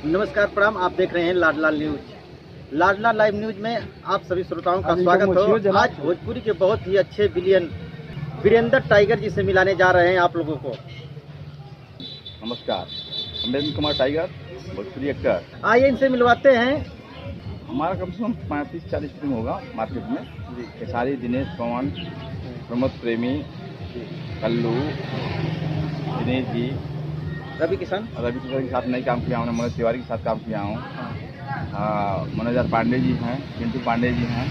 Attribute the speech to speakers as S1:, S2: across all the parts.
S1: नमस्कार प्रणाम। आप देख रहे हैं लाडलाल न्यूज। लाडलाल लाइव न्यूज में आप सभी श्रोताओं का स्वागत हो। आज भोजपुरी के बहुत ही अच्छे विलियन वीरेंद्र टाइगर जी से मिलाने जा रहे हैं आप लोगों को।
S2: नमस्कार, अमरेंद्र कुमार टाइगर, भोजपुरी एक्टर।
S1: आइए इनसे मिलवाते हैं।
S2: हमारा कम से कम 35-40 फिल्म होगा मार्केट में। खेसारी, दिनेश पवन, प्रमोद प्रेमी, कल्लू, दिनेश जी, रवि किशन के साथ नहीं काम किया हूँ। मनोज तिवारी के साथ काम किया हूँ। मनोज पांडे जी हैं, पिंटू पांडे जी हैं,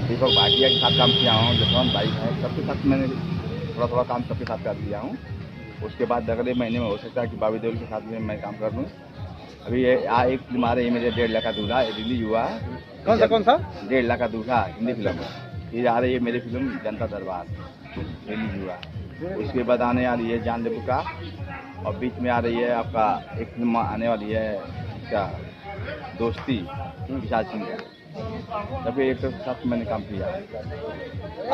S2: दीपक भाटिया के साथ काम किया हूँ। जसवंत भाई हैं, सबके साथ मैंने थोड़ा थोड़ा काम सबके साथ कर दिया हूँ। उसके बाद अगले महीने में हो सकता है कि बॉबी देओल के साथ में मैं काम कर लूँ। अभी एक फिल्म आ रही है मेरे 1.5 लाख का दूल्हा, रिलीज हुआ है।
S1: कौन सा
S2: 1.5 लाख का दूल्हा हिंदी फिल्म है। फिर आ रही है मेरी फिल्म जनता दरबार, रिलीज हुआ। उसके बाद आने वाली है जान लेबू का, और बीच में आ रही है आपका एक फिल्म आने वाली है क्या दोस्ती, विशाल सिंह का। तभी एक के साथ मैंने काम किया।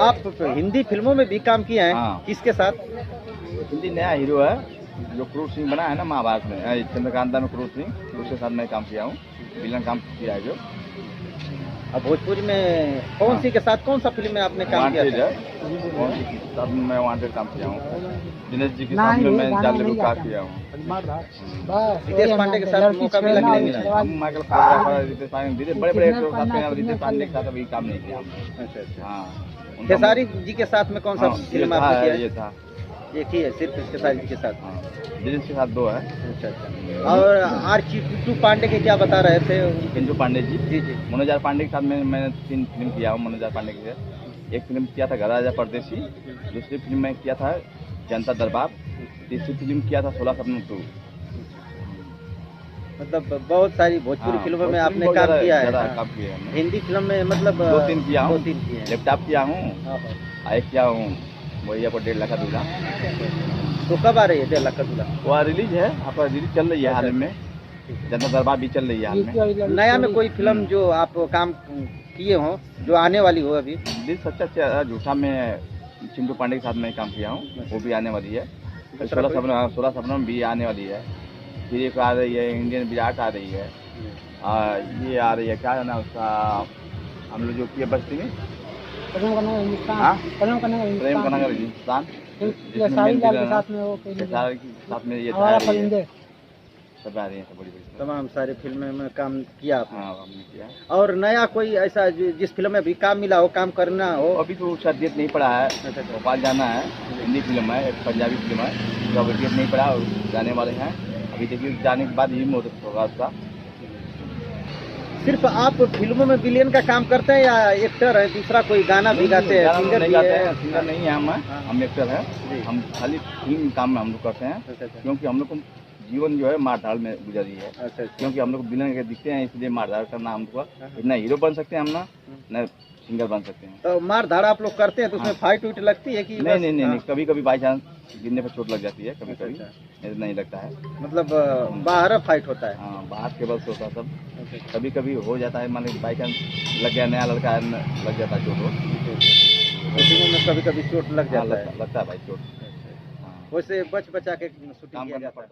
S1: आप हिंदी फिल्मों में भी काम किए हैं?
S2: हाँ।
S1: किसके साथ?
S2: हिंदी नया हीरो है जो क्रूर सिंह बना है ना महाभारत में, चंद्रकांता में क्रूर सिंह, उसके साथ मैं काम किया हूँ। विलन काम किया है जो।
S1: अब भोजपुरी में कौन सी के साथ कौन सा फिल्म में आपने काम किया था?
S2: कौन सी साथ में मैं वांटेड काम किया हूँ। दिनेश जी के साथ में मैं जान लेबू का किया हूँ।
S1: रितेश पांडे के साथ मौका भी नहीं मिला।
S2: हम माइकल फायर, रितेश पांडे, बड़े एक्टर के साथ में रितेश पांडे के साथ अभी काम नहीं किया हमने।
S1: अच्छा।
S2: हाँ,
S1: खेसारी जी के साथ में कौन सा फिल्म आपने किया?
S2: ये था
S1: एक ही है सिर्फ खेसारी जी के साथ।
S2: हाँ, दिनेश के साथ 2 है।
S1: अच्छा। और आर चिंटू पांडे के क्या बता रहे थे?
S2: पिंटू पांडे जी,
S1: जी।
S2: मनोज पांडे के साथ मैंने 3 फिल्म किया हूँ। मनोज पांडे के साथ एक फिल्म किया था घर राजा परदेसी, दूसरी फिल्म में किया था जनता दरबार, तीसरी फिल्म किया था 16 सपनों 2।
S1: मतलब बहुत सारी भोजपुरी फिल्मों में आपने काम किया है। हिंदी फिल्म में मतलब
S2: 2-3 किया हूँ।
S1: 2-3 किए हैं।
S2: लैपटॉप किया हूँ, एक किया हूँ वही आपको 1.5 लाख का दूल्हा।
S1: तो कब आ रही है 1.5 लाख का दूल्हा?
S2: वो रिलीज है, आपका रिलीज चल रही है हाल में। जनता दरबार भी चल रही है हाल में।
S1: नया में कोई फिल्म जो आप काम किए हो जो आने वाली हो? अभी
S2: दिल सच्चा झूठा में चिंटू पांडे के साथ मैं काम किया हूँ, वो भी आने वाली है। 16 सपनों में भी आने वाली है। फिर एक आ रही है इंडियन विराट आ रही है। ये आ रही है क्या ना उसका, हम लोग जो किए बस्ती में प्रेम करना हिंदुस्तान, साथ में ये सब आ रही है, सब बड़ी
S1: तमाम सारी फिल्में में काम किया आपने।
S2: हाँ, हमने किया।
S1: और नया कोई ऐसा जिस फिल्म में भी काम मिला हो, काम करना हो?
S2: अभी तो उसका डेट नहीं पड़ा है। भोपाल जाना है, हिंदी फिल्म है, एक पंजाबी फिल्म है, तो अभी डेट नहीं पड़ा, जाने वाले हैं। अभी देखिए जाने के बाद ही मुहूर्त होगा उसका।
S1: सिर्फ आप फिल्मों में विलेन का काम करते हैं या एक्टर है? दूसरा कोई गाना भी गाते हैं?
S2: सिंगर नहीं गाते हैं, सिंगर नहीं है हम एक्टर हैं। हम खाली फिल्म काम में हम लोग करते हैं, क्योंकि हम लोग को जीवन जो है मारधाड़ में गुजरी है।
S1: अच्छा।
S2: क्योंकि हम लोग विलन के दिखते हैं, इसलिए मारधाड़ करना हम लोग इतना हीरो बन सकते हैं हम ना सिंगर बन सकते हैं।
S1: तो मारधाड़ आप लोग करते हैं तो उसमें फाइट उइट लगती है कि
S2: नहीं, कभी कभी बाई चांस गिरने पर चोट लग जाती है, कभी कभी नहीं लगता है।
S1: मतलब बाहर फाइट होता है?
S2: हाँ, बाहर के बल से होता है सब। कभी कभी हो जाता है, मान लीजिए बाई चांस लग गया, नया लड़का लग जाता है चोट।
S1: शूटिंग में कभी कभी चोट लग जाता है?
S2: लगता है भाई चोट।
S1: वैसे बचा के शूटिंग किया जाता है।